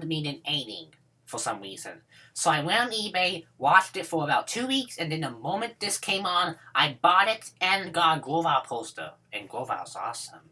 me than anything for some reason. So I went on eBay, watched it for about 2 weeks, and then the moment this came on, I bought it and got a Groval poster. And Groval's awesome.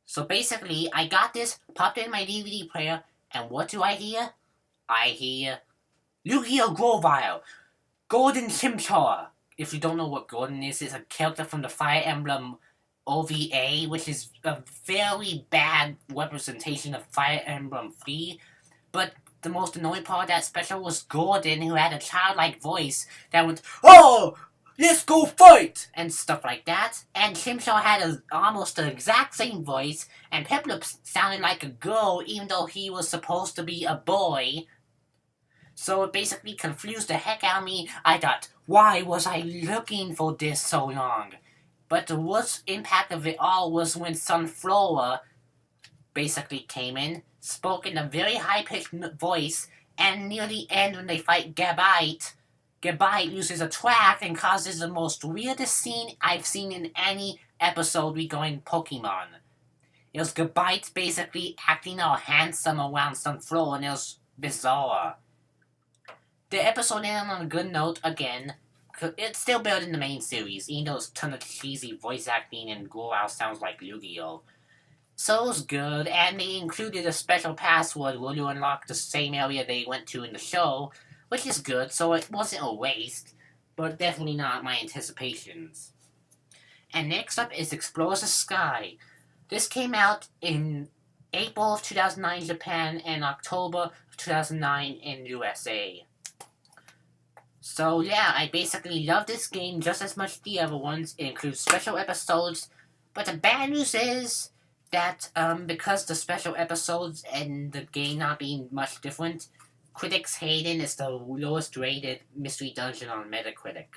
So basically, I got this, popped it in my DVD player, and what do I hear? I hear Yu-Gi-Oh! Grovile, Golden Chimchar. If you don't know what Golden is, it's a character from the Fire Emblem OVA, which is a very bad representation of Fire Emblem 3. But the most annoying part of that special was Gordon, who had a childlike voice that went, "Oh, let's go fight!" and stuff like that. And Chimchar had almost the exact same voice, and Piplup sounded like a girl even though he was supposed to be a boy. So it basically confused the heck out of me. I thought, why was I looking for this so long? But the worst impact of it all was when Sunflower basically came in, spoke in a very high-pitched voice, and near the end when they fight Gabite uses a track and causes the most weirdest scene I've seen in any episode regarding Pokemon. It was Gabite basically acting all handsome around Sunflower, and it was bizarre. The episode ended on a good note again. It's still better than the main series, even though it's a ton of cheesy voice acting and Growl sounds like Yu-Gi-Oh! So it was good, and they included a special password where you unlock the same area they went to in the show, which is good, so it wasn't a waste, but definitely not my anticipations. And next up is Explores the Sky. This came out in April of 2009 in Japan and October of 2009 in USA. So yeah, I basically love this game just as much as the other ones. It includes special episodes, but the bad news is that because the special episodes and the game not being much different, critics hate it. It's the lowest rated Mystery Dungeon on Metacritic.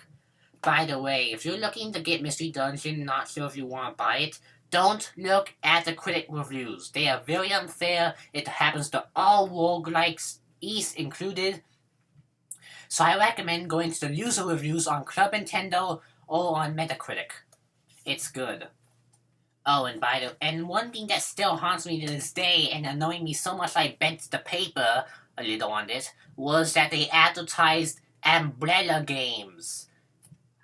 By the way, if you're looking to get Mystery Dungeon, not sure if you want to buy it, don't look at the critic reviews. They are very unfair. It happens to all roguelikes, East included. So I recommend going to the user reviews on Club Nintendo or on Metacritic. It's good. Oh, and one thing that still haunts me to this day and annoying me so much I bent the paper a little on this was that they advertised Umbrella games.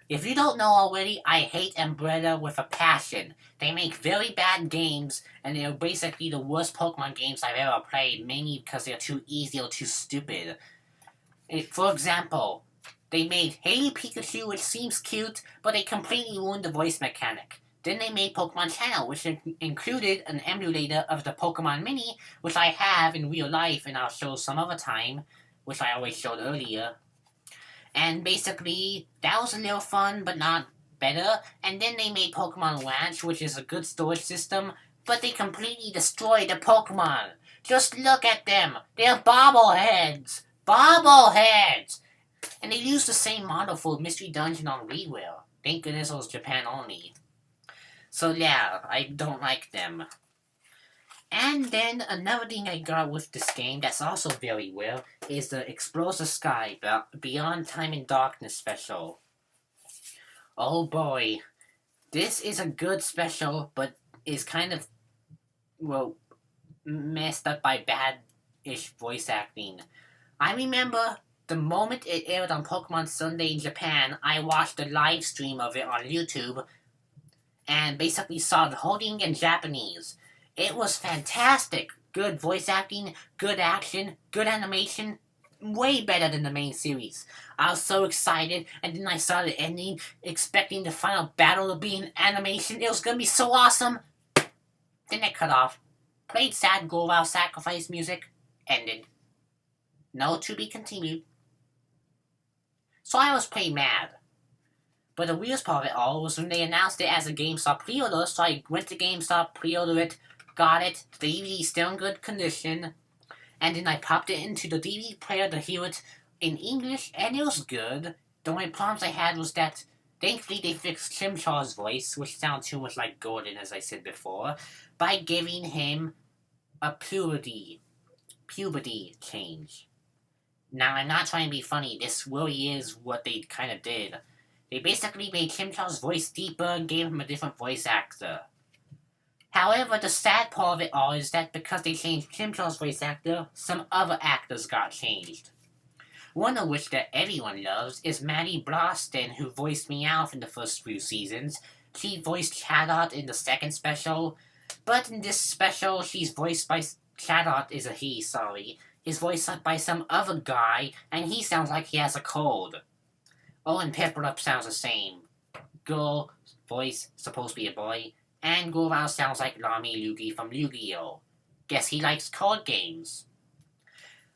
If you don't know already, I hate Umbrella with a passion. They make very bad games, and they're basically the worst Pokemon games I've ever played, mainly because they're too easy or too stupid. For example, they made Hey Pikachu, which seems cute, but they completely ruined the voice mechanic. Then they made Pokemon Channel, which included an emulator of the Pokemon Mini, which I have in real life, and I'll show some other time, which I always showed earlier. And basically, that was a little fun, but not better. And then they made Pokemon Ranch, which is a good storage system, but they completely destroyed the Pokemon. Just look at them. They're bobbleheads. Bobbleheads! And they used the same model for Mystery Dungeon on WiiWare. Thank goodness it was Japan only. So yeah, I don't like them. And then another thing I got with this game that's also very well is the Explores the Sky Beyond Time and Darkness special. Oh boy, this is a good special, but is kind of, messed up by bad-ish voice acting. I remember the moment it aired on Pokemon Sunday in Japan, I watched a live stream of it on YouTube and basically saw the whole thing in Japanese. It was fantastic. Good voice acting, good action, good animation, way better than the main series. I was so excited, and then I saw the ending, expecting the final battle to be in animation. It was gonna be so awesome. Then it cut off. Played sad Growl sacrifice music. Ended. No to be continued. So I was pretty mad. But the weirdest part of it all was when they announced it as a GameStop pre-order, so I went to GameStop, pre-ordered it, got it, the DVD is still in good condition, and then I popped it into the DVD player to hear it in English, and it was good. The only problems I had was that, thankfully they fixed Chimchar's voice, which sounds too much like Gordon, as I said before, by giving him a puberty change. Now, I'm not trying to be funny, this really is what they kind of did. They basically made Chimchar's voice deeper and gave him a different voice actor. However, the sad part of it all is that because they changed Chimchar's voice actor, some other actors got changed. One of which that everyone loves is Maddie Bloston, who voiced Meowth in the first few seasons. She voiced Chatot in the second special, but in this special, she's voiced by Chatot is a he, sorry. Is voiced by some other guy, and he sounds like he has a cold. Oh, and Pepperup sounds the same. Girl, voice, supposed to be a boy, and Gurval sounds like Lami Lugi from Yu-Gi-Oh! Guess he likes card games.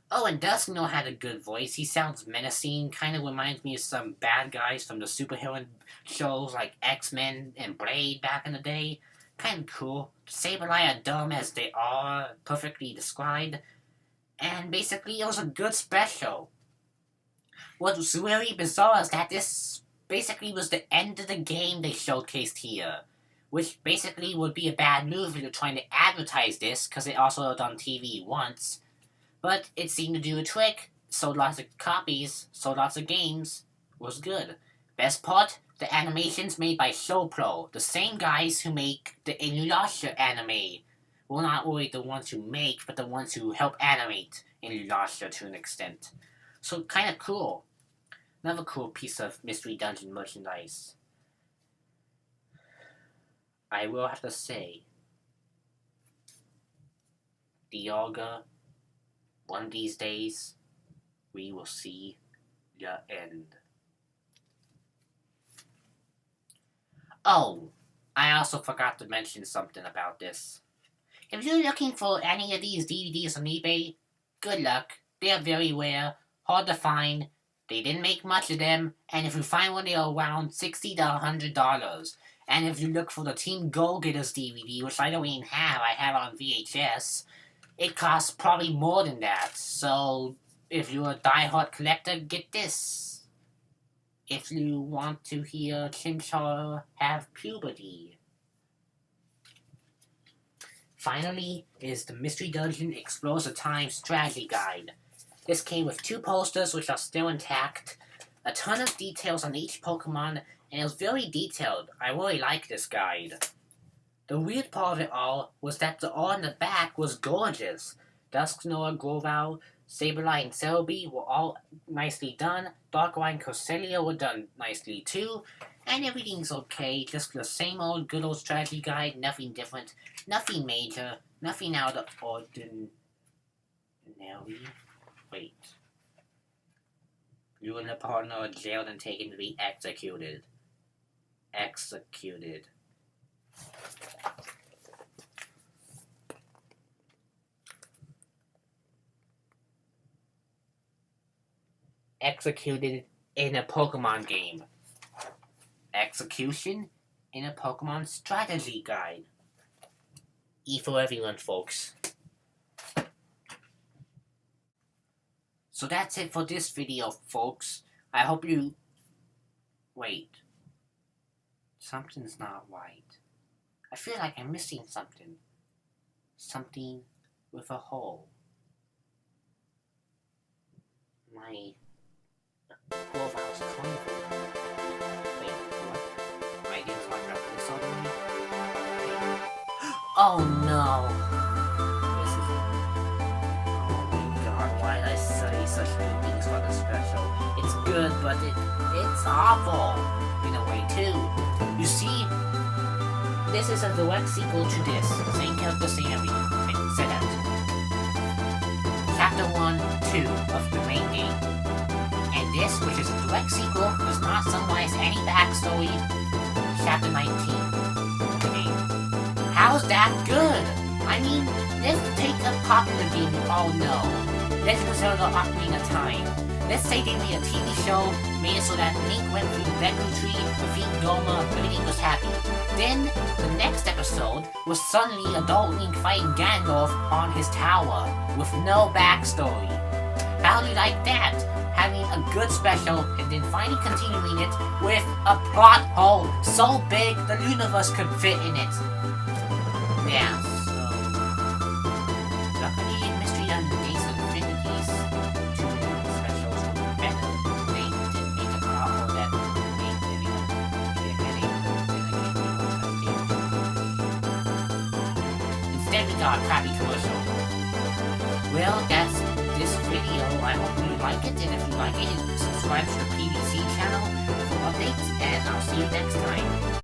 Oh, and Dusknoir had a good voice. He sounds menacing, kind of reminds me of some bad guys from the superhero shows like X-Men and Blade back in the day. Kind of cool. Sableye are dumb as they are, perfectly described. And basically, it was a good special. What was really bizarre is that this basically was the end of the game they showcased here. Which basically would be a bad move if you're trying to advertise this, because it also was on TV once. But it seemed to do a trick, sold lots of copies, sold lots of games, was good. Best part, the animations made by ShowPro, the same guys who make the Inuyasha anime. Well, not really the ones who make, but the ones who help animate Inuyasha to an extent. So, kind of cool. Another cool piece of Mystery Dungeon merchandise. I will have to say, Dialga, one of these days, we will see the end. Oh, I also forgot to mention something about this. If you're looking for any of these DVDs on eBay, good luck. They're very rare, hard to find. They didn't make much of them, and if you find one, they're around $60 to $100. And if you look for the Team Go-Getters DVD, which I don't even have, I have on VHS, it costs probably more than that. So, if you're a die-hard collector, get this. If you want to hear Chimchar have puberty. Finally, is the Mystery Dungeon Explores the Time Strategy Guide. This came with 2 posters, which are still intact, a ton of details on each Pokemon, and it was very detailed. I really like this guide. The weird part of it all was that the art in the back was gorgeous. Dusknoir, Grovyle, Sableye, and Celebi were all nicely done. Darkrai and Cresselia were done nicely too. And everything's okay, just the same old good old strategy guide, nothing different, nothing major, nothing out of ordinary. Wait. You and the partner are jailed and taken to be executed. Executed. Executed in a Pokemon game. Execution in a Pokemon strategy guide. E for everyone, folks. So that's it for this video, folks. I hope you... Wait. Something's not right. I feel like I'm missing something. Something with a hole. My... Glovehouse Carnival. Wait, what? I didn't talk about this already? Oh no! This is... Oh my god, why did I say such good things for the special? It's good, but it's awful! In a way, too. You see, this is a direct sequel to this. Same character, same everything. Say that. Chapter 1, 2 of the main game. And this, which is a direct sequel, does not summarize any backstory. Chapter 19 of the game. How's that good? I mean, let's take a popular game you all know. Let's consider the Ocarina of Time. Let's say they made a TV show, made it so that Link went through the Deku Tree, defeated Goma, everything was happy. Then, the next episode was suddenly adult Link fighting Gandalf on his tower, with no backstory. How do you like that? Having a good special, and then finally continuing it with a plot hole so big the universe could fit in it. Yeah, so... Luckily, Mystery Dungeon Gates of Infinity's 2 specials were better. They didn't make a plot hole that made everyone be getting god, crappy commercial. Well, that's this video. I hope you like it, and if you like it, subscribe to the PVC channel for